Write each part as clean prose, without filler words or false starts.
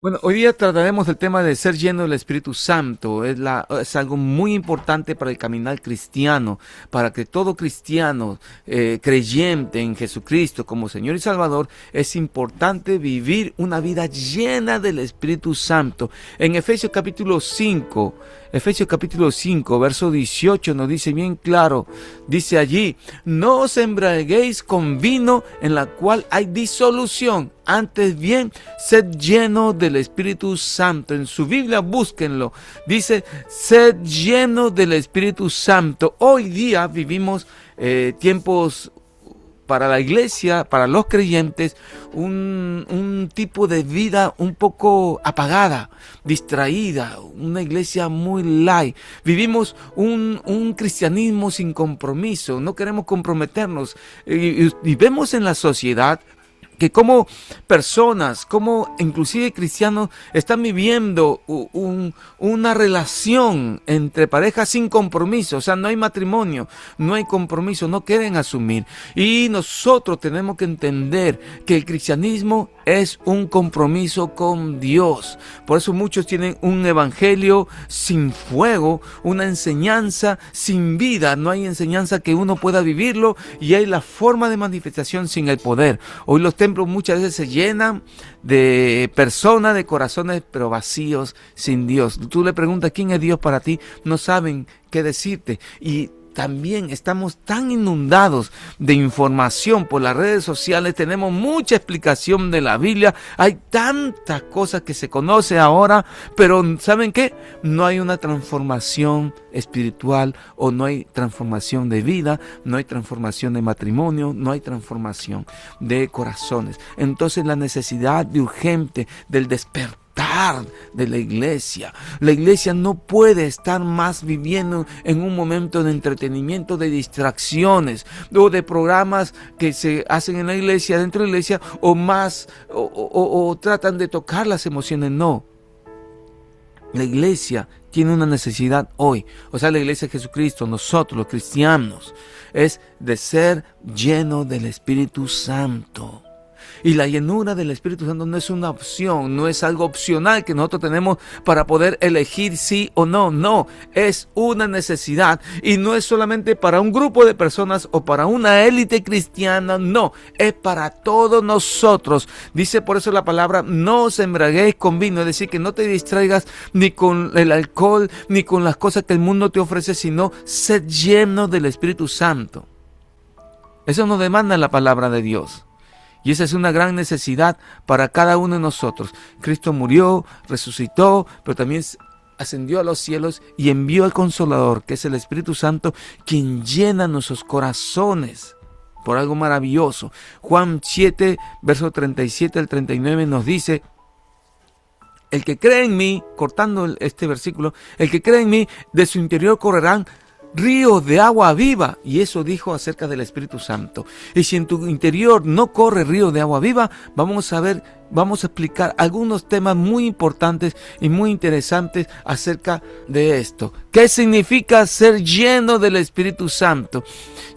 Bueno, hoy día trataremos el tema de ser lleno del Espíritu Santo. Es algo muy importante para el caminar cristiano, para que todo cristiano creyente en Jesucristo como Señor y Salvador, es importante vivir una vida llena del Espíritu Santo. En Efesios capítulo 5, verso 18 nos dice bien claro, dice allí: no os embriaguéis con vino en la cual hay disolución, antes bien, sed lleno del Espíritu Santo. En su Biblia búsquenlo. Dice, sed lleno del Espíritu Santo. Hoy día vivimos tiempos para la iglesia, para los creyentes, un tipo de vida un poco apagada, distraída, una iglesia muy light. Vivimos un cristianismo sin compromiso, no queremos comprometernos. Y vemos en la sociedad que como personas, como inclusive cristianos, están viviendo una relación entre parejas sin compromiso. O sea, no hay matrimonio, no hay compromiso, no quieren asumir. Y nosotros tenemos que entender que el cristianismo es un compromiso con Dios. Por eso muchos tienen un evangelio sin fuego, una enseñanza sin vida. No hay enseñanza que uno pueda vivirlo, y hay la forma de manifestación sin el poder. Hoy los templos muchas veces se llenan de personas, de corazones, pero vacíos, sin Dios. Tú le preguntas quién es Dios para ti, no saben qué decirte. Y también estamos tan inundados de información por las redes sociales, tenemos mucha explicación de la Biblia, hay tantas cosas que se conoce ahora, pero ¿saben qué? No hay una transformación espiritual, o no hay transformación de vida, no hay transformación de matrimonio, no hay transformación de corazones. Entonces la necesidad de urgente del despertar de la iglesia. La iglesia no puede estar más viviendo en un momento de entretenimiento, de distracciones o de programas que se hacen en la iglesia, dentro de la iglesia, o tratan de tocar las emociones. No. La iglesia tiene una necesidad hoy, o sea, la iglesia de Jesucristo, nosotros los cristianos, es de ser lleno del Espíritu Santo. Y la llenura del Espíritu Santo no es una opción, no es algo opcional que nosotros tenemos para poder elegir sí o no. No, es una necesidad, y no es solamente para un grupo de personas o para una élite cristiana. No, es para todos nosotros. Dice por eso la palabra: no os embriaguéis con vino, es decir, que no te distraigas ni con el alcohol ni con las cosas que el mundo te ofrece, sino sed lleno del Espíritu Santo. Eso nos demanda la palabra de Dios. Y esa es una gran necesidad para cada uno de nosotros. Cristo murió, resucitó, pero también ascendió a los cielos y envió al Consolador, que es el Espíritu Santo, quien llena nuestros corazones por algo maravilloso. Juan 7, verso 37 al 39 nos dice: el que cree en mí, cortando este versículo, el que cree en mí, de su interior correrán ríos de agua viva. Y eso dijo acerca del Espíritu Santo. Y si en tu interior no corre río de agua viva, vamos a explicar algunos temas muy importantes y muy interesantes acerca de esto. ¿Qué significa ser lleno del Espíritu Santo?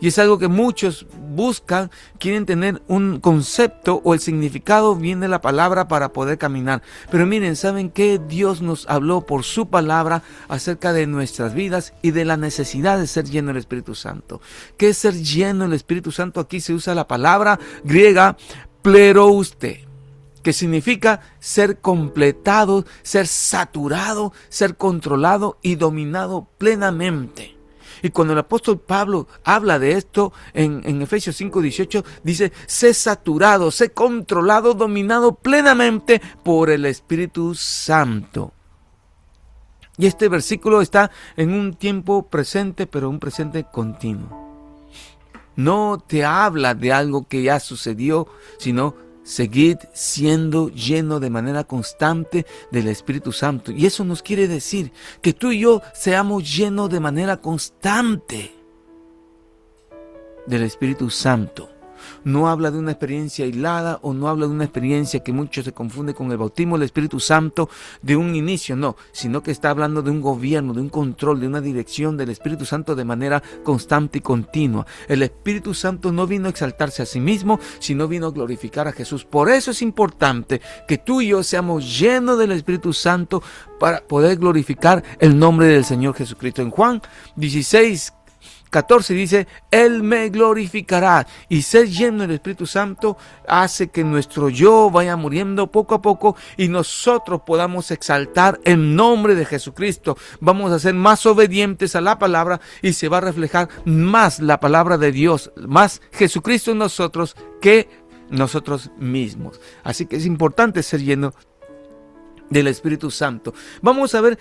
Y es algo que muchos buscan, quieren tener un concepto o el significado bien de la palabra para poder caminar. Pero miren, ¿saben qué? Dios nos habló por su palabra acerca de nuestras vidas y de la necesidad de ser lleno del Espíritu Santo. ¿Qué es ser lleno del Espíritu Santo? Aquí se usa la palabra griega plerouste, que significa ser completado, ser saturado, ser controlado y dominado plenamente. Y cuando el apóstol Pablo habla de esto en Efesios 5:18, dice: sé saturado, sé controlado, dominado plenamente por el Espíritu Santo. Y este versículo está en un tiempo presente, pero un presente continuo. No te habla de algo que ya sucedió, sino seguid siendo lleno de manera constante del Espíritu Santo. Y eso nos quiere decir que tú y yo seamos llenos de manera constante del Espíritu Santo. no habla de una experiencia aislada o no habla de una experiencia que muchos se confunde con el bautismo del Espíritu Santo de un inicio, no, sino que está hablando de un gobierno, de un control, de una dirección del Espíritu Santo de manera constante y continua. El Espíritu Santo no vino a exaltarse a sí mismo, sino vino a glorificar a Jesús. Por eso es importante que tú y yo seamos llenos del Espíritu Santo para poder glorificar el nombre del Señor Jesucristo. En Juan 16:14 dice, Él me glorificará. Y ser lleno del Espíritu Santo hace que nuestro yo vaya muriendo poco a poco y nosotros podamos exaltar el nombre de Jesucristo. Vamos a ser más obedientes a la palabra y se va a reflejar más la palabra de Dios, más Jesucristo en nosotros que nosotros mismos. Así que es importante ser lleno del Espíritu Santo. Vamos a ver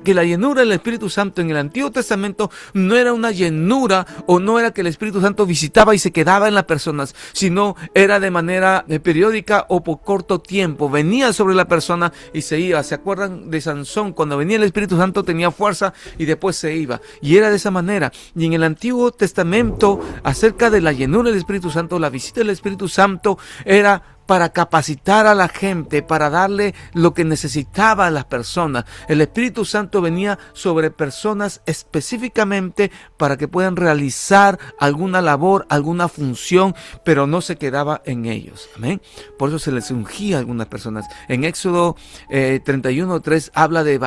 que la llenura del Espíritu Santo en el Antiguo Testamento no era una llenura o no era que el Espíritu Santo visitaba y se quedaba en las personas, sino era de manera periódica o por corto tiempo. Venía sobre la persona y se iba. ¿Se acuerdan de Sansón? Cuando venía el Espíritu Santo tenía fuerza y después se iba. Y era de esa manera. Y en el Antiguo Testamento, acerca de la llenura del Espíritu Santo, la visita del Espíritu Santo era para capacitar a la gente, para darle lo que necesitaba a las personas. El Espíritu Santo venía sobre personas específicamente para que puedan realizar alguna labor, alguna función, pero no se quedaba en ellos. Amén. Por eso se les ungía a algunas personas. En Éxodo 31:3 habla de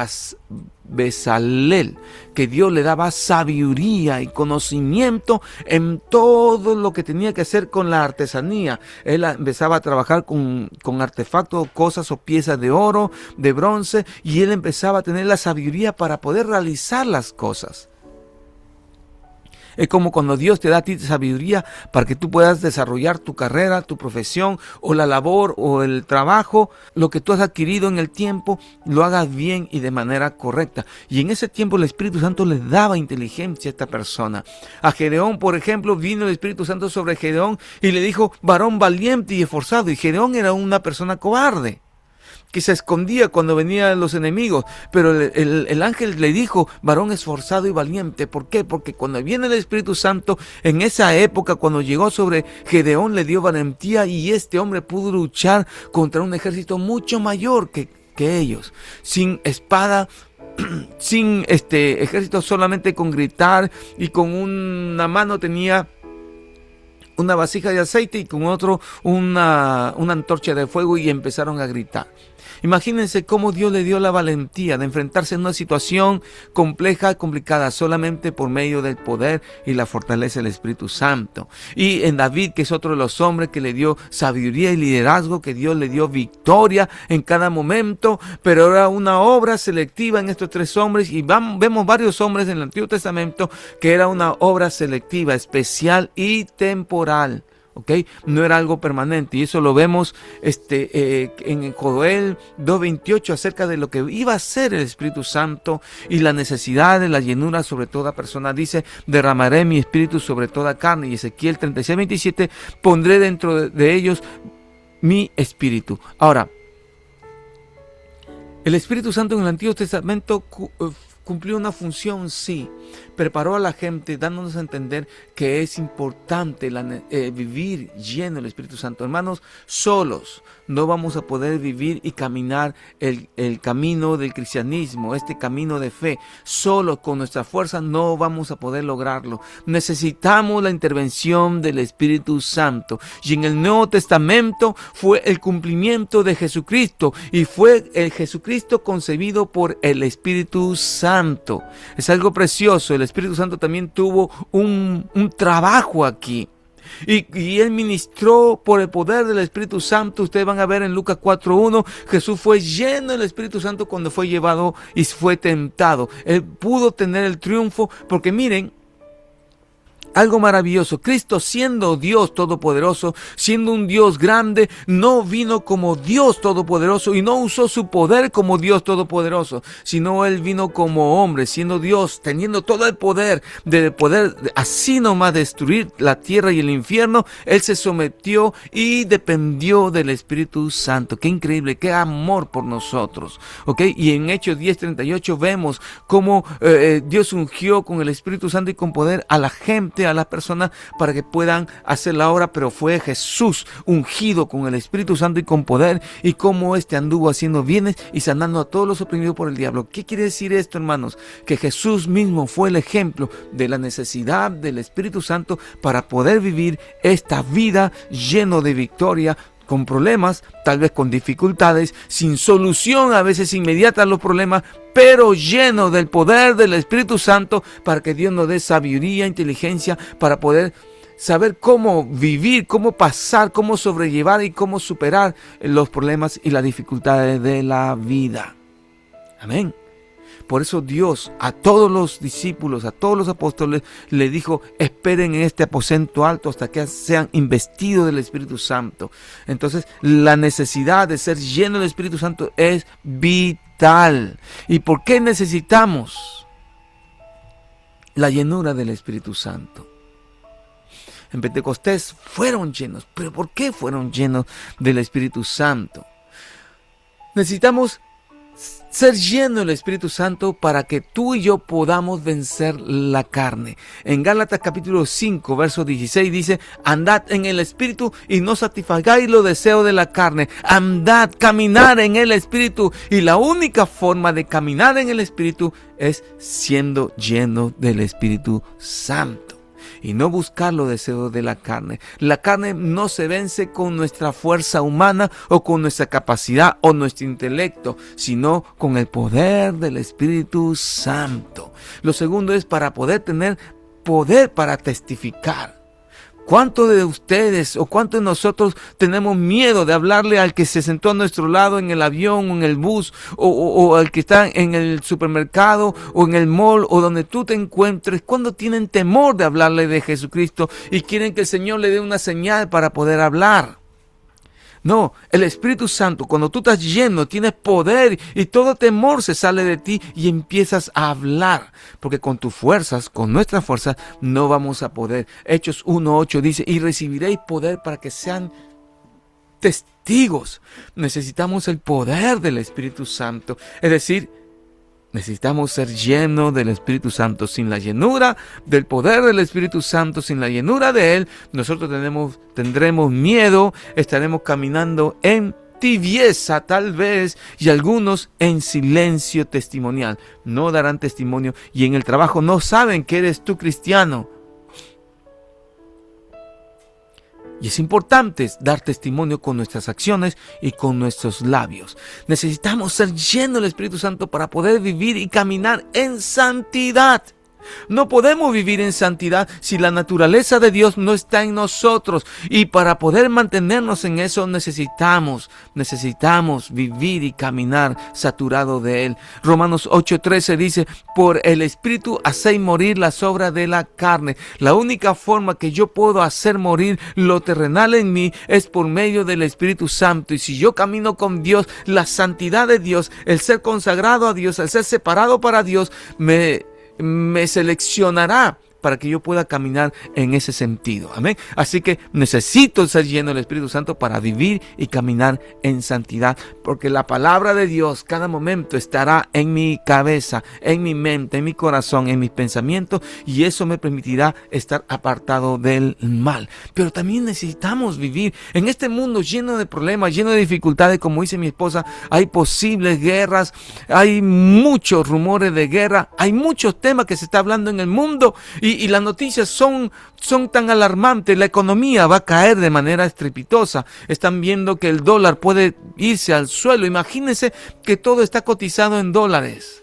Bezalel, que Dios le daba sabiduría y conocimiento en todo lo que tenía que hacer con la artesanía. Él empezaba a trabajar con artefactos, cosas o piezas de oro, de bronce, y él empezaba a tener la sabiduría para poder realizar las cosas. Es como cuando Dios te da a ti sabiduría para que tú puedas desarrollar tu carrera, tu profesión o la labor o el trabajo, lo que tú has adquirido en el tiempo, lo hagas bien y de manera correcta. Y en ese tiempo el Espíritu Santo le daba inteligencia a esta persona. A Gedeón, por ejemplo, vino el Espíritu Santo sobre Gedeón y le dijo, varón valiente y esforzado. Y Gedeón era una persona cobarde, que se escondía cuando venían los enemigos, pero el ángel le dijo, varón esforzado y valiente. ¿Por qué? Porque cuando viene el Espíritu Santo, en esa época, cuando llegó sobre Gedeón, le dio valentía y este hombre pudo luchar contra un ejército mucho mayor que ellos, sin espada, sin ejército, solamente con gritar, y con una mano tenía una vasija de aceite y con otro una antorcha de fuego, y empezaron a gritar. Imagínense cómo Dios le dio la valentía de enfrentarse a una situación compleja, complicada, solamente por medio del poder y la fortaleza del Espíritu Santo. Y en David, que es otro de los hombres que le dio sabiduría y liderazgo, que Dios le dio victoria en cada momento, pero era una obra selectiva en estos tres hombres, y vemos varios hombres en el Antiguo Testamento que era una obra selectiva, especial y temporal. ¿Okay? No era algo permanente, y eso lo vemos en Joel 2:28 acerca de lo que iba a ser el Espíritu Santo y la necesidad de la llenura sobre toda persona. Dice, derramaré mi espíritu sobre toda carne, y Ezequiel 36:27, pondré dentro de ellos mi espíritu. Ahora, el Espíritu Santo en el Antiguo Testamento cumplió una función, sí. Preparó a la gente, dándonos a entender que es importante vivir lleno del Espíritu Santo. Hermanos, solos no vamos a poder vivir y caminar el camino del cristianismo, este camino de fe. Solos, con nuestra fuerza, no vamos a poder lograrlo. Necesitamos la intervención del Espíritu Santo. Y en el Nuevo Testamento fue el cumplimiento de Jesucristo, y fue el Jesucristo concebido por el Espíritu Santo. Es algo precioso. El Espíritu Santo también tuvo un trabajo aquí. Y Él ministró por el poder del Espíritu Santo. Ustedes van a ver en Lucas 4:1, Jesús fue lleno del Espíritu Santo cuando fue llevado y fue tentado. Él pudo tener el triunfo porque miren, algo maravilloso, Cristo, siendo Dios todopoderoso, siendo un Dios grande, no vino como Dios todopoderoso y no usó su poder como Dios todopoderoso, sino Él vino como hombre, siendo Dios, teniendo todo el poder de poder así nomás destruir la tierra y el infierno. Él se sometió y dependió del Espíritu Santo. Qué increíble, qué amor por nosotros, ¿ok? Y en Hechos 10:38 vemos cómo Dios ungió con el Espíritu Santo y con poder a la gente mente a las personas para que puedan hacer la obra, pero fue Jesús ungido con el Espíritu Santo y con poder, y cómo anduvo haciendo bienes y sanando a todos los oprimidos por el diablo. ¿Qué quiere decir esto, hermanos? Que Jesús mismo fue el ejemplo de la necesidad del Espíritu Santo para poder vivir esta vida lleno de victoria, con problemas, tal vez con dificultades, sin solución a veces inmediata a los problemas, pero lleno del poder del Espíritu Santo para que Dios nos dé sabiduría, inteligencia para poder saber cómo vivir, cómo pasar, cómo sobrellevar y cómo superar los problemas y las dificultades de la vida. Amén. Por eso Dios a todos los discípulos, a todos los apóstoles, le dijo: esperen en este aposento alto hasta que sean investidos del Espíritu Santo. Entonces, la necesidad de ser lleno del Espíritu Santo es vital. ¿Y por qué necesitamos la llenura del Espíritu Santo? En Pentecostés fueron llenos. ¿Pero por qué fueron llenos del Espíritu Santo? Necesitamos ser lleno del Espíritu Santo para que tú y yo podamos vencer la carne. En Gálatas capítulo 5, verso 16 dice: andad en el Espíritu y no satisfagáis los deseos de la carne. Andad, caminar en el Espíritu. Y la única forma de caminar en el Espíritu es siendo lleno del Espíritu Santo. Y no buscar los deseos de la carne. La carne no se vence con nuestra fuerza humana o con nuestra capacidad o nuestro intelecto, sino con el poder del Espíritu Santo. Lo segundo es para poder tener poder para testificar. ¿Cuántos de ustedes o cuántos de nosotros tenemos miedo de hablarle al que se sentó a nuestro lado en el avión o en el bus o al que está en el supermercado o en el mall o donde tú te encuentres? ¿Cuándo tienen temor de hablarle de Jesucristo y quieren que el Señor le dé una señal para poder hablar? No, el Espíritu Santo, cuando tú estás lleno, tienes poder y todo temor se sale de ti y empiezas a hablar. Porque con tus fuerzas, con nuestras fuerzas, no vamos a poder. Hechos 1:8 dice: y recibiréis poder para que sean testigos. Necesitamos el poder del Espíritu Santo. Es decir, necesitamos ser llenos del Espíritu Santo. Sin la llenura del poder del Espíritu Santo, sin la llenura de Él, nosotros tendremos miedo, estaremos caminando en tibieza tal vez, y algunos en silencio testimonial. No darán testimonio y en el trabajo no saben que eres tú cristiano. Y es importante dar testimonio con nuestras acciones y con nuestros labios. Necesitamos ser llenos del Espíritu Santo para poder vivir y caminar en santidad. No podemos vivir en santidad si la naturaleza de Dios no está en nosotros. Y para poder mantenernos en eso necesitamos vivir y caminar saturado de Él. Romanos 8:13 dice: por el Espíritu hacéis morir las obras de la carne. La única forma que yo puedo hacer morir lo terrenal en mí es por medio del Espíritu Santo. Y si yo camino con Dios, la santidad de Dios, el ser consagrado a Dios, el ser separado para Dios, me seleccionará para que yo pueda caminar en ese sentido. Amén. Así que necesito ser lleno del Espíritu Santo para vivir y caminar en santidad, porque la palabra de Dios cada momento estará en mi cabeza, en mi mente, en mi corazón, en mis pensamientos, y eso me permitirá estar apartado del mal. Pero también necesitamos vivir en este mundo lleno de problemas, lleno de dificultades. Como dice mi esposa, hay posibles guerras, hay muchos rumores de guerra, hay muchos temas que se está hablando en el mundo, y las noticias son tan alarmantes. La economía va a caer de manera estrepitosa. Están viendo que el dólar puede irse al suelo. Imagínense que todo está cotizado en dólares.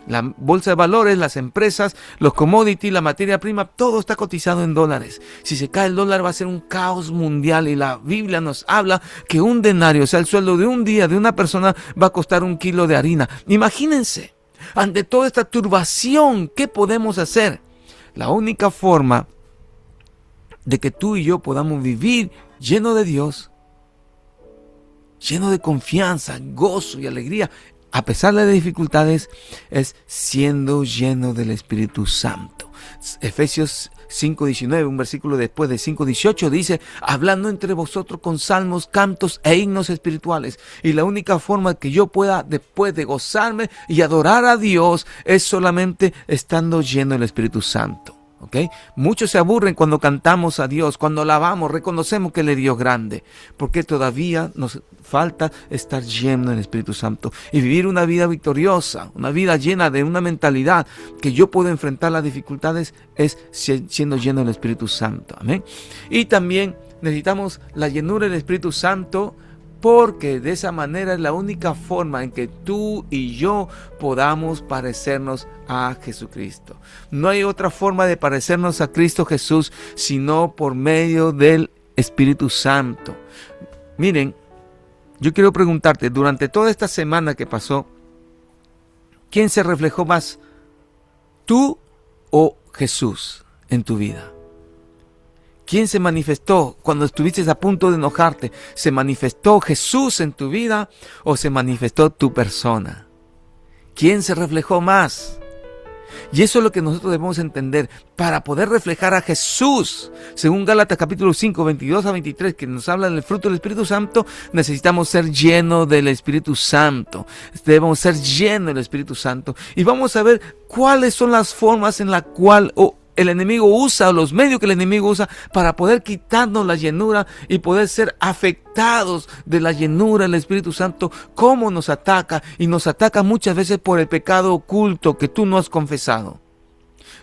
La bolsa de valores, las empresas, los commodities, la materia prima, todo está cotizado en dólares. Si se cae el dólar va a ser un caos mundial, y la Biblia nos habla que un denario, o sea, el sueldo de un día de una persona, va a costar 1 kilo de harina. Imagínense, ante toda esta turbación, ¿qué podemos hacer? La única forma de que tú y yo podamos vivir lleno de Dios, lleno de confianza, gozo y alegría, a pesar de las dificultades, es siendo lleno del Espíritu Santo. Efesios 5:19, un versículo después de 5:18, dice: hablando entre vosotros con salmos, cantos e himnos espirituales. Y la única forma que yo pueda, después de gozarme y adorar a Dios, es solamente estando lleno del Espíritu Santo. ¿ok? Muchos se aburren cuando cantamos a Dios, cuando alabamos, reconocemos que Él es Dios grande, porque todavía nos falta estar lleno del Espíritu Santo y vivir una vida victoriosa, una vida llena de una mentalidad que yo puedo enfrentar las dificultades es siendo lleno del Espíritu Santo. Amén. Y también necesitamos la llenura del Espíritu Santo, porque de esa manera es la única forma en que tú y yo podamos parecernos a Jesucristo. No hay otra forma de parecernos a Cristo Jesús sino por medio del Espíritu Santo. Miren, yo quiero preguntarte, durante toda esta semana que pasó, ¿quién se reflejó más? ¿Tú o Jesús en tu vida? ¿Quién se manifestó cuando estuviste a punto de enojarte? ¿Se manifestó Jesús en tu vida o se manifestó tu persona? ¿Quién se reflejó más? Y eso es lo que nosotros debemos entender. Para poder reflejar a Jesús, según Gálatas capítulo 5, 22 a 23, que nos habla del fruto del Espíritu Santo, necesitamos ser llenos del Espíritu Santo. Debemos ser llenos del Espíritu Santo. Y vamos a ver cuáles son las formas en las cuales el enemigo usa, los medios que el enemigo usa para poder quitarnos la llenura y poder ser afectados de la llenura del Espíritu Santo. Cómo nos ataca, y nos ataca muchas veces por el pecado oculto que tú no has confesado.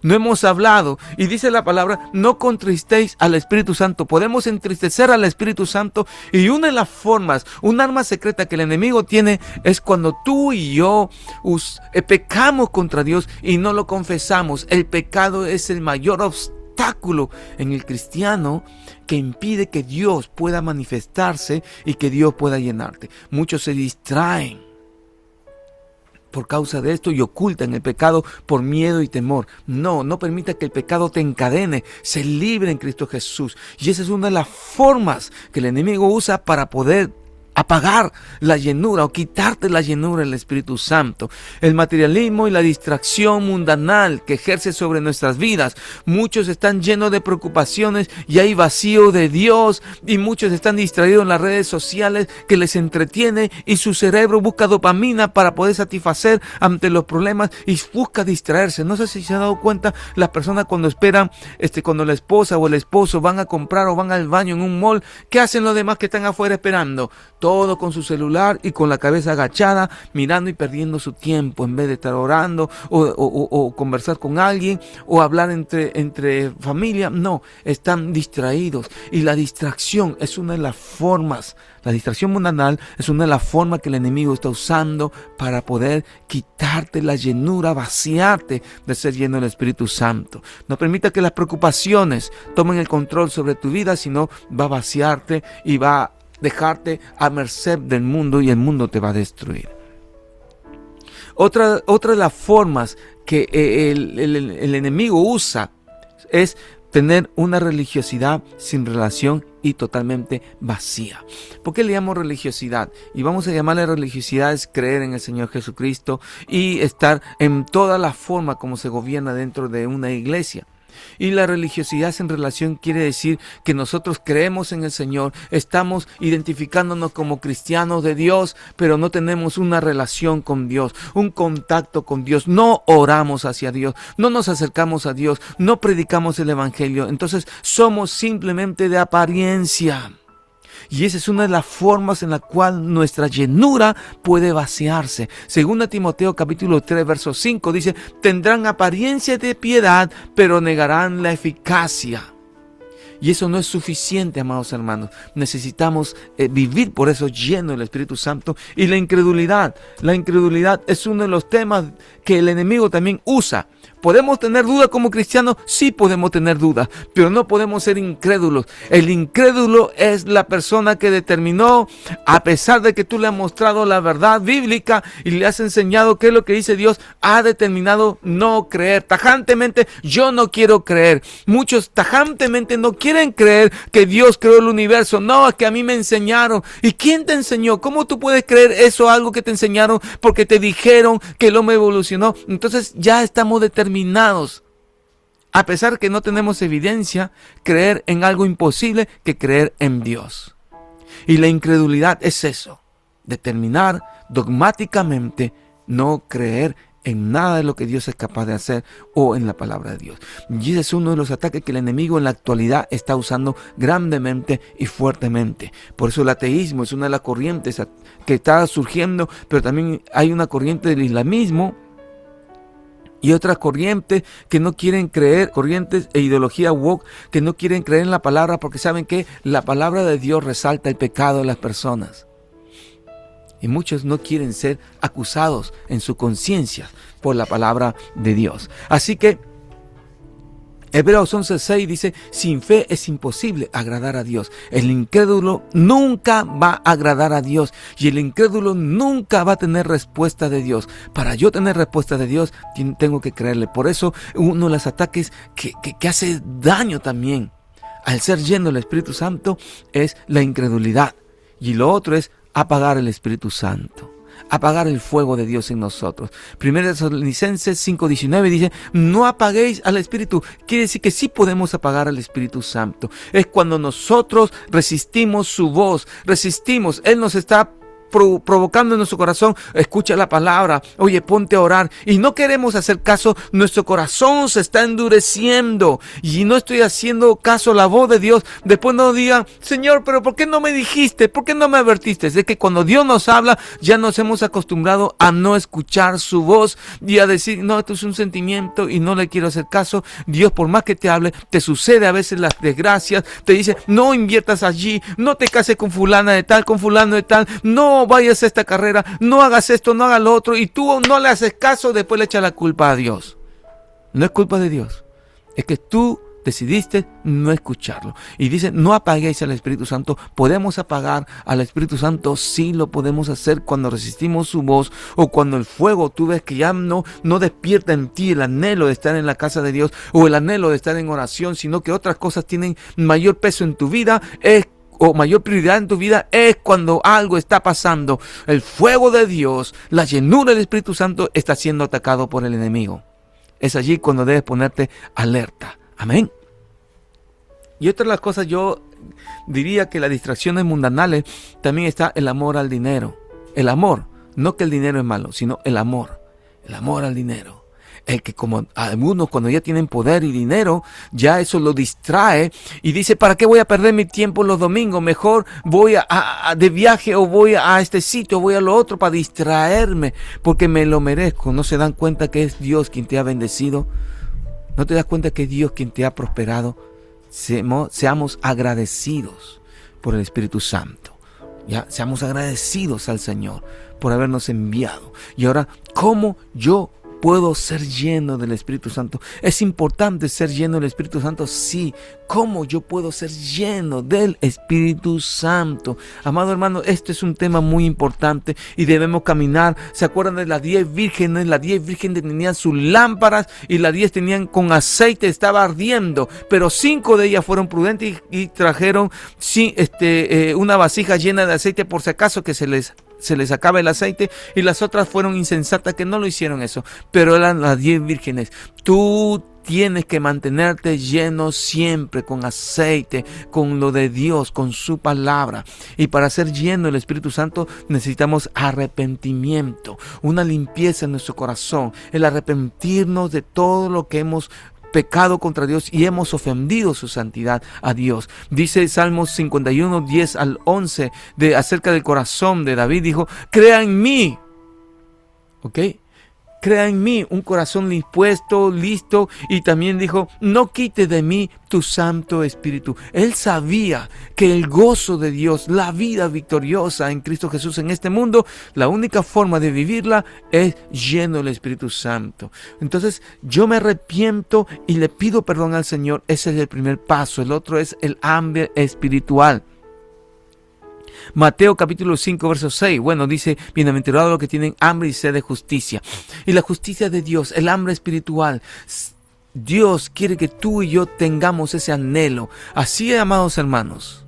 No hemos hablado, y dice la palabra, no contristéis al Espíritu Santo. Podemos entristecer al Espíritu Santo, y una de las formas, un arma secreta que el enemigo tiene es cuando tú y yo pecamos contra Dios y no lo confesamos. El pecado es el mayor obstáculo en el cristiano que impide que Dios pueda manifestarse y que Dios pueda llenarte. Muchos se distraen por causa de esto y ocultan el pecado por miedo y temor. No permita que el pecado te encadene. Sé libre en Cristo Jesús. Y esa es una de las formas que el enemigo usa para poder apagar la llenura o quitarte la llenura del Espíritu Santo. El materialismo y la distracción mundanal que ejerce sobre nuestras vidas. Muchos están llenos de preocupaciones y hay vacío de Dios, y muchos están distraídos en las redes sociales que les entretiene, y su cerebro busca dopamina para poder satisfacer ante los problemas y busca distraerse. No sé si se han dado cuenta las personas cuando esperan, cuando la esposa o el esposo van a comprar o van al baño en un mall, ¿qué hacen los demás que están afuera esperando? Todo con su celular y con la cabeza agachada, mirando y perdiendo su tiempo en vez de estar orando o conversar con alguien o hablar entre familia. No, están distraídos, y la distracción es una de las formas, la distracción mundanal es una de las formas que el enemigo está usando para poder quitarte la llenura, vaciarte de ser lleno del Espíritu Santo. No permita que las preocupaciones tomen el control sobre tu vida, sino va a vaciarte y va a dejarte a merced del mundo, y el mundo te va a destruir. Otra de las formas que el enemigo usa es tener una religiosidad sin relación y totalmente vacía. ¿Por qué le llamo religiosidad? Y vamos a llamarle religiosidad es creer en el Señor Jesucristo y estar en toda la forma como se gobierna dentro de una iglesia. Y la religiosidad sin relación quiere decir que nosotros creemos en el Señor, estamos identificándonos como cristianos de Dios, pero no tenemos una relación con Dios, un contacto con Dios, no oramos hacia Dios, no nos acercamos a Dios, no predicamos el Evangelio. Entonces somos simplemente de apariencia. Y esa es una de las formas en la cual nuestra llenura puede vaciarse. Según Timoteo capítulo 3 verso 5 dice: tendrán apariencia de piedad, pero negarán la eficacia. Y eso no es suficiente, amados hermanos. Necesitamos vivir por eso lleno del Espíritu Santo. Y la incredulidad es uno de los temas que el enemigo también usa. ¿Podemos tener dudas como cristianos? Sí podemos tener dudas, pero no podemos ser incrédulos. El incrédulo es la persona que determinó, a pesar de que tú le has mostrado la verdad bíblica y le has enseñado qué es lo que dice Dios, ha determinado no creer. Tajantemente, yo no quiero creer. Muchos tajantemente no quieren creer que Dios creó el universo. No, es que a mí me enseñaron. ¿Y quién te enseñó? ¿Cómo tú puedes creer eso, algo que te enseñaron porque te dijeron que el hombre evolucionó? Entonces ya estamos determinados, a pesar que no tenemos evidencia, creer en algo imposible que creer en Dios. Y la incredulidad es eso, determinar dogmáticamente no creer en nada de lo que Dios es capaz de hacer o en la palabra de Dios. Y ese es uno de los ataques que el enemigo en la actualidad está usando grandemente y fuertemente. Por eso el ateísmo es una de las corrientes que está surgiendo, pero también hay una corriente del islamismo y otras corrientes que no quieren creer, corrientes e ideología woke que no quieren creer en la palabra porque saben que la palabra de Dios resalta el pecado de las personas. Y muchos no quieren ser acusados en su conciencia por la palabra de Dios. Así que Hebreos 11:6 dice, sin fe es imposible agradar a Dios. El incrédulo nunca va a agradar a Dios y el incrédulo nunca va a tener respuesta de Dios. Para yo tener respuesta de Dios, tengo que creerle. Por eso uno de los ataques que hace daño también al ser lleno del Espíritu Santo es la incredulidad. Y lo otro es apagar el Espíritu Santo. Apagar el fuego de Dios en nosotros. 1 Tesalonicenses 5:19 dice, no apaguéis al Espíritu. Quiere decir que sí podemos apagar al Espíritu Santo. Es cuando nosotros resistimos su voz, resistimos. Él nos está provocando en nuestro corazón, escucha la palabra, oye, ponte a orar, y no queremos hacer caso, nuestro corazón se está endureciendo, y no estoy haciendo caso a la voz de Dios. Después no digan, Señor, pero ¿por qué no me dijiste? ¿Por qué no me advertiste? Es que cuando Dios nos habla, ya nos hemos acostumbrado a no escuchar su voz, y a decir, no, esto es un sentimiento, y no le quiero hacer caso. Dios, por más que te hable, te sucede a veces las desgracias, te dice, no inviertas allí, no te cases con fulana de tal, con fulano de tal, no vayas a esta carrera, no hagas esto, no hagas lo otro, y tú no le haces caso, después le echas la culpa a Dios. No es culpa de Dios, es que tú decidiste no escucharlo. Y dice, no apaguéis al Espíritu Santo. ¿Podemos apagar al Espíritu Santo? Sí, lo podemos hacer cuando resistimos su voz, o cuando el fuego, tú ves que ya no despierta en ti el anhelo de estar en la casa de Dios, o el anhelo de estar en oración, sino que otras cosas tienen mayor peso en tu vida, o mayor prioridad en tu vida, es cuando algo está pasando. El fuego de Dios, la llenura del Espíritu Santo está siendo atacado por el enemigo. Es allí cuando debes ponerte alerta. Amén. Y otra de las cosas, yo diría que las distracciones mundanales, también está el amor al dinero. El amor, no que el dinero es malo, sino el amor al dinero. El que, como algunos cuando ya tienen poder y dinero, ya eso lo distrae y dice, ¿para qué voy a perder mi tiempo los domingos? Mejor voy de viaje, o voy a este sitio, voy a lo otro para distraerme, porque me lo merezco. ¿No se dan cuenta que es Dios quien te ha bendecido? ¿No te das cuenta que es Dios quien te ha prosperado? Seamos agradecidos por el Espíritu Santo. Ya, seamos agradecidos al Señor por habernos enviado. Y ahora, ¿cómo yo puedo ser lleno del Espíritu Santo? ¿Es importante ser lleno del Espíritu Santo? Sí. ¿Cómo yo puedo ser lleno del Espíritu Santo? Amado hermano, este es un tema muy importante y debemos caminar. ¿Se acuerdan de las 10 vírgenes? Las 10 vírgenes tenían sus lámparas y las 10 tenían con aceite, estaba ardiendo, pero 5 de ellas fueron prudentes y trajeron una vasija llena de aceite por si acaso que se les acaba el aceite, y las otras fueron insensatas que no lo hicieron eso, pero eran las 10 vírgenes. Tú tienes que mantenerte lleno siempre con aceite, con lo de Dios, con su palabra. Y para ser lleno del Espíritu Santo necesitamos arrepentimiento, una limpieza en nuestro corazón, el arrepentirnos de todo lo que hemos pecado contra Dios y hemos ofendido su santidad a Dios. Dice Salmos 51, 10 al 11, acerca del corazón de David, dijo, crea en mí, ¿ok? Crea en mí un corazón dispuesto, listo, y también dijo, no quites de mí tu Santo Espíritu. Él sabía que el gozo de Dios, la vida victoriosa en Cristo Jesús en este mundo, la única forma de vivirla es lleno del Espíritu Santo. Entonces yo me arrepiento y le pido perdón al Señor. Ese es el primer paso. El otro es el hambre espiritual. Mateo capítulo 5 verso 6, bueno, dice, bienaventurados los que tienen hambre y sed de justicia. Y la justicia de Dios, el hambre espiritual, Dios quiere que tú y yo tengamos ese anhelo. Así, amados hermanos,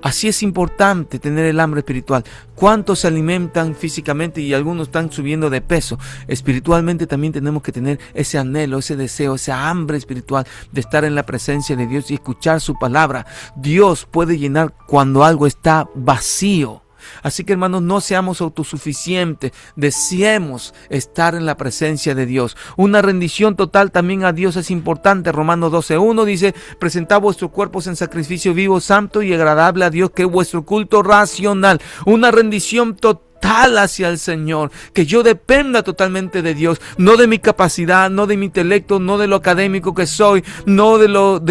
así es importante tener el hambre espiritual. ¿Cuántos se alimentan físicamente y algunos están subiendo de peso? Espiritualmente también tenemos que tener ese anhelo, ese deseo, esa hambre espiritual de estar en la presencia de Dios y escuchar su palabra. Dios puede llenar cuando algo está vacío. Así que, hermanos, no seamos autosuficientes, deseemos estar en la presencia de Dios. Una rendición total también a Dios es importante. Romanos 12:1 dice: presentad vuestros cuerpos en sacrificio vivo, santo y agradable a Dios, que es vuestro culto racional. Una rendición total hacia el Señor, que yo dependa totalmente de Dios, no de mi capacidad, no de mi intelecto, no de lo académico que soy, no de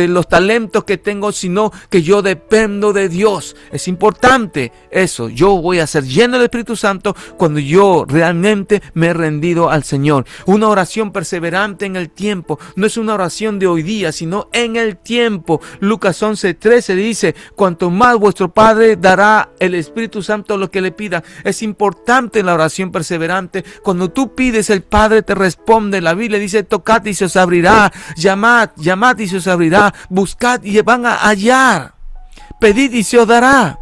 los talentos que tengo, sino que yo dependo de Dios. Es importante eso. Yo voy a ser lleno del Espíritu Santo cuando yo realmente me he rendido al Señor. Una oración perseverante en el tiempo, no es una oración de hoy día, sino en el tiempo. Lucas 11:13 dice: cuanto más vuestro Padre dará el Espíritu Santo a los que le pidan. Es importante la oración perseverante. Cuando tú pides, el Padre te responde. La Biblia dice: tocad y se os abrirá, llamad y se os abrirá, buscad y van a hallar, pedid y se os dará.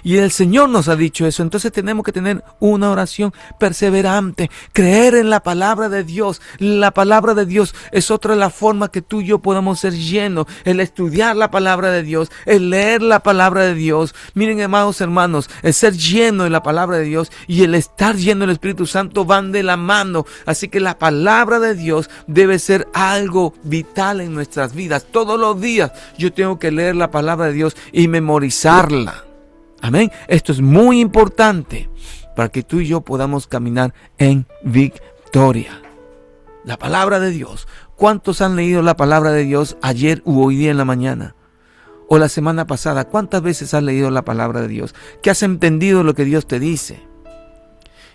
Y el Señor nos ha dicho eso. Entonces tenemos que tener una oración perseverante, creer en la palabra de Dios. La palabra de Dios es otra de las formas que tú y yo podamos ser llenos. El estudiar la palabra de Dios, el leer la palabra de Dios. Miren, amados hermanos, el ser lleno de la palabra de Dios y el estar lleno del Espíritu Santo van de la mano. Así que la palabra de Dios debe ser algo vital en nuestras vidas. Todos los días yo tengo que leer la palabra de Dios y memorizarla. Amén. Esto es muy importante para que tú y yo podamos caminar en victoria. La palabra de Dios. ¿Cuántos han leído la palabra de Dios ayer u hoy día en la mañana? O la semana pasada. ¿Cuántas veces has leído la palabra de Dios? ¿Qué has entendido lo que Dios te dice?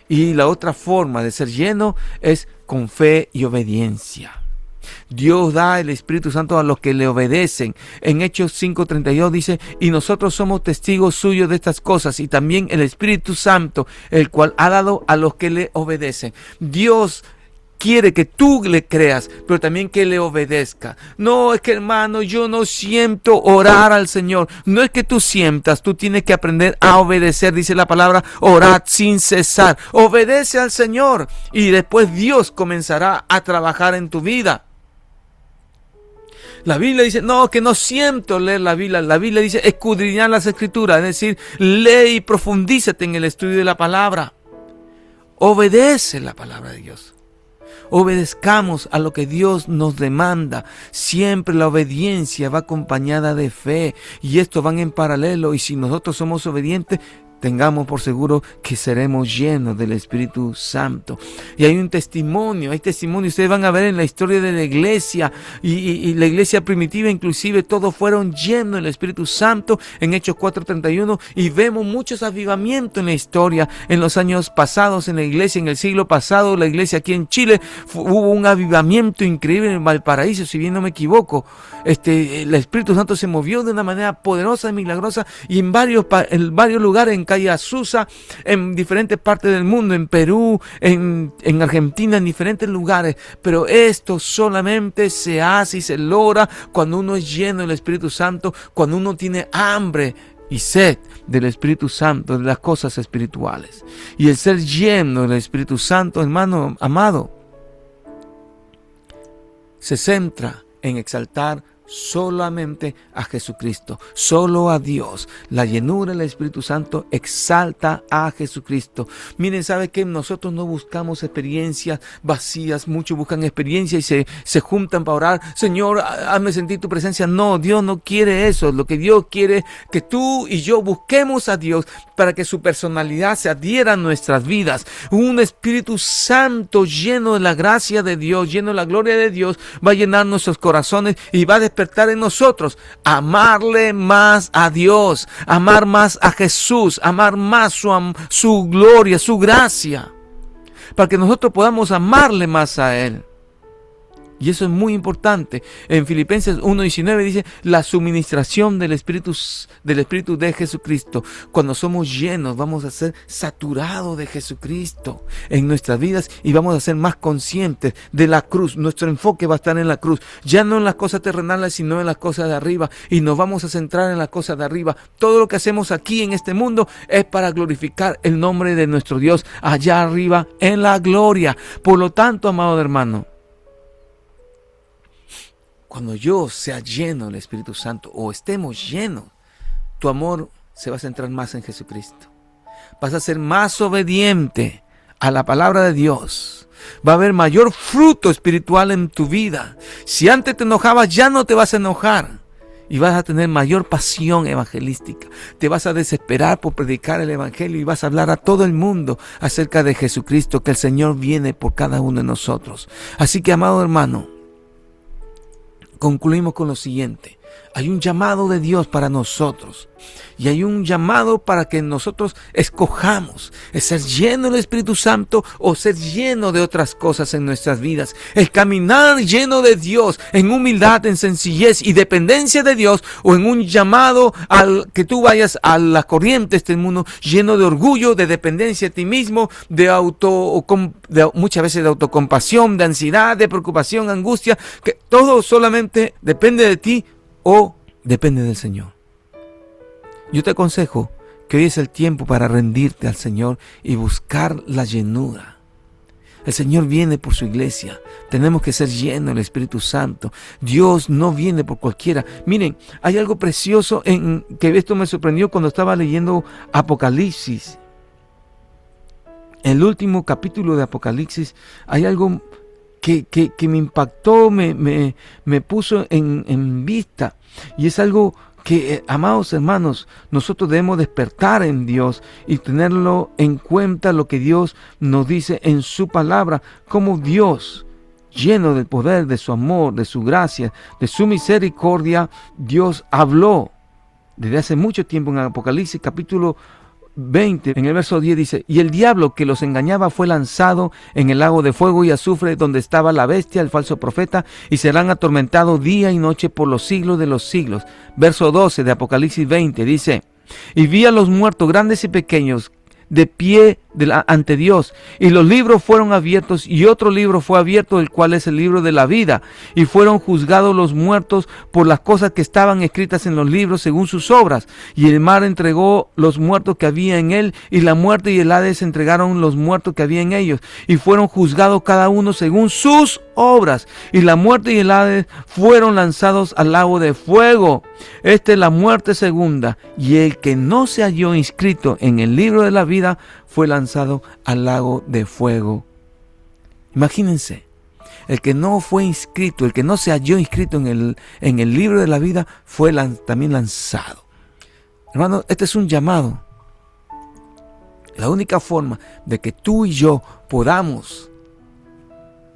Y la otra forma de ser lleno es con fe y obediencia. Dios da el Espíritu Santo a los que le obedecen. En Hechos 5:32 dice: y nosotros somos testigos suyos de estas cosas, y también el Espíritu Santo, el cual ha dado a los que le obedecen. Dios quiere que tú le creas, pero también que le obedezca. No es que, hermano, yo no siento orar al Señor. No es que tú sientas, tú tienes que aprender a obedecer. Dice la palabra: orad sin cesar. Obedece al Señor y después Dios comenzará a trabajar en tu vida. La Biblia dice: no, que no siento leer la Biblia. La Biblia dice: escudriñar las Escrituras, es decir, lee y profundízate en el estudio de la palabra. Obedece la palabra de Dios. Obedezcamos a lo que Dios nos demanda. Siempre la obediencia va acompañada de fe, y estos van en paralelo. Y si nosotros somos obedientes, tengamos por seguro que seremos llenos del Espíritu Santo. Y hay testimonio, ustedes van a ver en la historia de la iglesia y la iglesia primitiva, inclusive todos fueron llenos del Espíritu Santo en Hechos 4:31, y vemos muchos avivamientos en la historia. En los años pasados en la iglesia, en el siglo pasado, la iglesia aquí en Chile, hubo un avivamiento increíble en Valparaíso, si bien no me equivoco. El Espíritu Santo se movió de una manera poderosa y milagrosa, y en varios lugares, en calle Azusa, en diferentes partes del mundo, en Perú, en Argentina, en diferentes lugares. Pero esto solamente se hace y se logra cuando uno es lleno del Espíritu Santo, cuando uno tiene hambre y sed del Espíritu Santo, de las cosas espirituales. Y el ser lleno del Espíritu Santo, hermano amado, se centra en exaltar solamente a Jesucristo, solo a Dios. La llenura del Espíritu Santo exalta a Jesucristo. Miren, ¿sabe qué? Nosotros no buscamos experiencias vacías. Muchos buscan experiencias y se juntan para orar. Señor, hazme sentir tu presencia. No, Dios no quiere eso. Lo que Dios quiere es que tú y yo busquemos a Dios para que su personalidad se adhiera a nuestras vidas. Un Espíritu Santo lleno de la gracia de Dios, lleno de la gloria de Dios, va a llenar nuestros corazones y va a despertar en nosotros amarle más a Dios, amar más a Jesús, amar más su gloria, su gracia, para que nosotros podamos amarle más a Él. Y eso es muy importante. En Filipenses 1:19 dice: la suministración del Espíritu de Jesucristo. Cuando somos llenos, vamos a ser saturados de Jesucristo en nuestras vidas, y vamos a ser más conscientes de la cruz. Nuestro enfoque va a estar en la cruz, ya no en las cosas terrenales, sino en las cosas de arriba, y nos vamos a centrar en las cosas de arriba. Todo lo que hacemos aquí en este mundo es para glorificar el nombre de nuestro Dios allá arriba en la gloria. Por lo tanto, amado hermano, cuando yo sea lleno del Espíritu Santo, o estemos llenos, tu amor se va a centrar más en Jesucristo. Vas a ser más obediente a la palabra de Dios. Va a haber mayor fruto espiritual en tu vida. Si antes te enojabas, ya no te vas a enojar. Y vas a tener mayor pasión evangelística. Te vas a desesperar por predicar el evangelio y vas a hablar a todo el mundo acerca de Jesucristo, que el Señor viene por cada uno de nosotros. Así que, amado hermano, concluimos con lo siguiente. Hay un llamado de Dios para nosotros y hay un llamado para que nosotros escojamos el ser lleno del Espíritu Santo o ser lleno de otras cosas en nuestras vidas. El caminar lleno de Dios en humildad, en sencillez y dependencia de Dios, o en un llamado al que tú vayas a la corriente de este mundo lleno de orgullo, de dependencia de ti mismo, muchas veces de autocompasión, de ansiedad, de preocupación, angustia, que todo solamente depende de ti o depende del Señor. Yo te aconsejo que hoy es el tiempo para rendirte al Señor y buscar la llenura. El Señor viene por su iglesia. Tenemos que ser llenos del Espíritu Santo. Dios no viene por cualquiera. Miren, hay algo precioso que esto me sorprendió cuando estaba leyendo Apocalipsis. El último capítulo de Apocalipsis, hay algo que me impactó, me puso en vista. Y es algo que, amados hermanos, nosotros debemos despertar en Dios y tenerlo en cuenta, lo que Dios nos dice en su palabra, como Dios, lleno del poder, de su amor, de su gracia, de su misericordia, Dios habló desde hace mucho tiempo. En Apocalipsis capítulo 20, en el verso 10 dice: y el diablo que los engañaba fue lanzado en el lago de fuego y azufre, donde estaba la bestia, el falso profeta, y serán atormentados día y noche por los siglos de los siglos. Verso 12 de Apocalipsis 20 dice: y vi a los muertos, grandes y pequeños, de pie ante Dios, y los libros fueron abiertos, y otro libro fue abierto, el cual es el libro de la vida, y fueron juzgados los muertos por las cosas que estaban escritas en los libros según sus obras. Y el mar entregó los muertos que había en él, y la muerte y el Hades entregaron los muertos que había en ellos, y fueron juzgados cada uno según sus obras. Y la muerte y el Hades fueron lanzados al lago de fuego. Esta es la muerte segunda, y el que no se halló inscrito en el libro de la vida fue lanzado al lago de fuego. Imagínense, el que no fue inscrito, el que no se halló inscrito en el libro de la vida, fue también lanzado. Hermano, este es un llamado. La única forma de que tú y yo podamos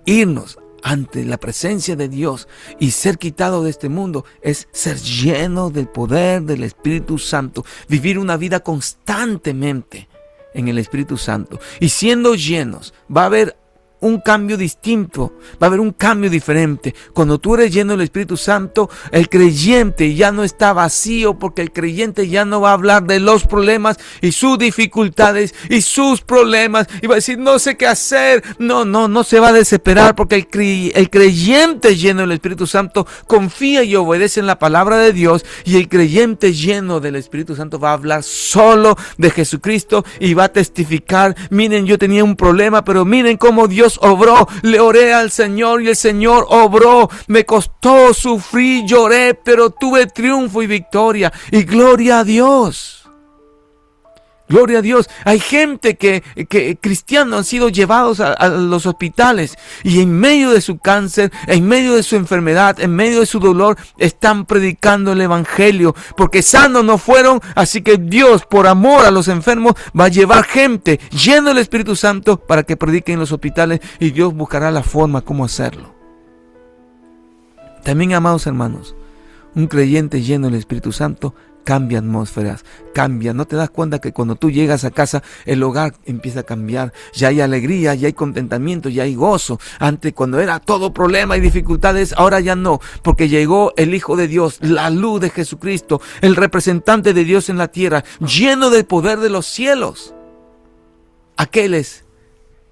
irnos ante la presencia de Dios y ser quitado de este mundo es ser lleno del poder del Espíritu Santo, vivir una vida constantemente en el Espíritu Santo. Y siendo llenos, va a haber un cambio distinto, va a haber un cambio diferente. Cuando tú eres lleno del Espíritu Santo, el creyente ya no está vacío, porque el creyente ya no va a hablar de los problemas y sus dificultades y sus problemas y va a decir: no sé qué hacer. No se va a desesperar, porque el creyente lleno del Espíritu Santo confía y obedece en la palabra de Dios, y el creyente lleno del Espíritu Santo va a hablar solo de Jesucristo y va a testificar: miren, yo tenía un problema, pero miren cómo Dios obró. Le oré al Señor y el Señor obró. Me costó sufrir, lloré, pero tuve triunfo y victoria. Y gloria a Dios. Gloria a Dios. Hay gente que cristianos han sido llevados a los hospitales, y en medio de su cáncer, en medio de su enfermedad, en medio de su dolor, están predicando el evangelio, porque sanos no fueron. Así que Dios, por amor a los enfermos, va a llevar gente llena del Espíritu Santo para que prediquen en los hospitales, y Dios buscará la forma cómo hacerlo. También, amados hermanos, un creyente lleno del Espíritu Santo cambia atmósferas, cambia. ¿No te das cuenta que cuando tú llegas a casa, el hogar empieza a cambiar? Ya hay alegría, ya hay contentamiento, ya hay gozo. Antes, cuando era todo problema y dificultades, ahora ya no, porque llegó el Hijo de Dios, la luz de Jesucristo, el representante de Dios en la tierra, lleno del poder de los cielos. Aquellos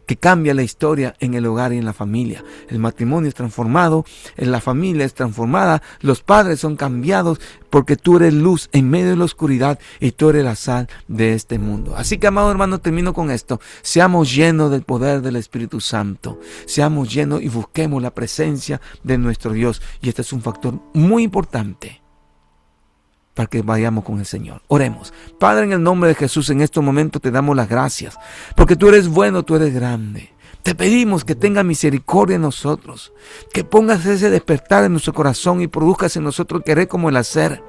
que cambia la historia en el hogar y en la familia. El matrimonio es transformado, la familia es transformada, los padres son cambiados, porque tú eres luz en medio de la oscuridad y tú eres la sal de este mundo. Así que, amado hermano, termino con esto. Seamos llenos del poder del Espíritu Santo. Seamos llenos y busquemos la presencia de nuestro Dios. Y este es un factor muy importante para que vayamos con el Señor. Oremos. Padre, en el nombre de Jesús, en estos momentos te damos las gracias, porque tú eres bueno, tú eres grande. Te pedimos que tengas misericordia en nosotros, que pongas ese despertar en nuestro corazón y produzcas en nosotros el querer como el hacer,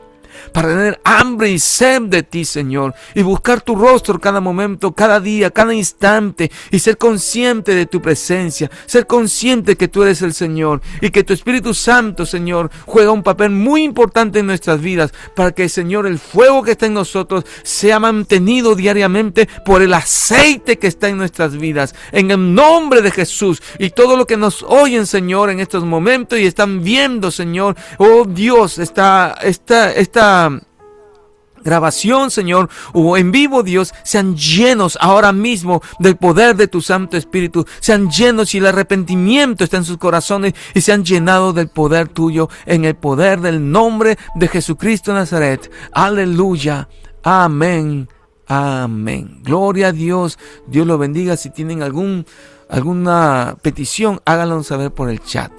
para tener hambre y sed de ti, Señor, y buscar tu rostro cada momento, cada día, cada instante, y ser consciente de tu presencia, ser consciente que tú eres el Señor, y que tu Espíritu Santo, Señor, juega un papel muy importante en nuestras vidas, para que, Señor, el fuego que está en nosotros sea mantenido diariamente por el aceite que está en nuestras vidas, en el nombre de Jesús. Y todo lo que nos oyen, Señor, en estos momentos y están viendo, Señor, oh Dios, esta grabación, Señor, o en vivo, Dios, sean llenos ahora mismo del poder de tu Santo Espíritu, sean llenos y el arrepentimiento está en sus corazones y sean llenados del poder tuyo, en el poder del nombre de Jesucristo de Nazaret. Aleluya. Amén. Amén. Gloria a Dios. Dios lo bendiga. Si tienen alguna petición, háganlo saber por el chat.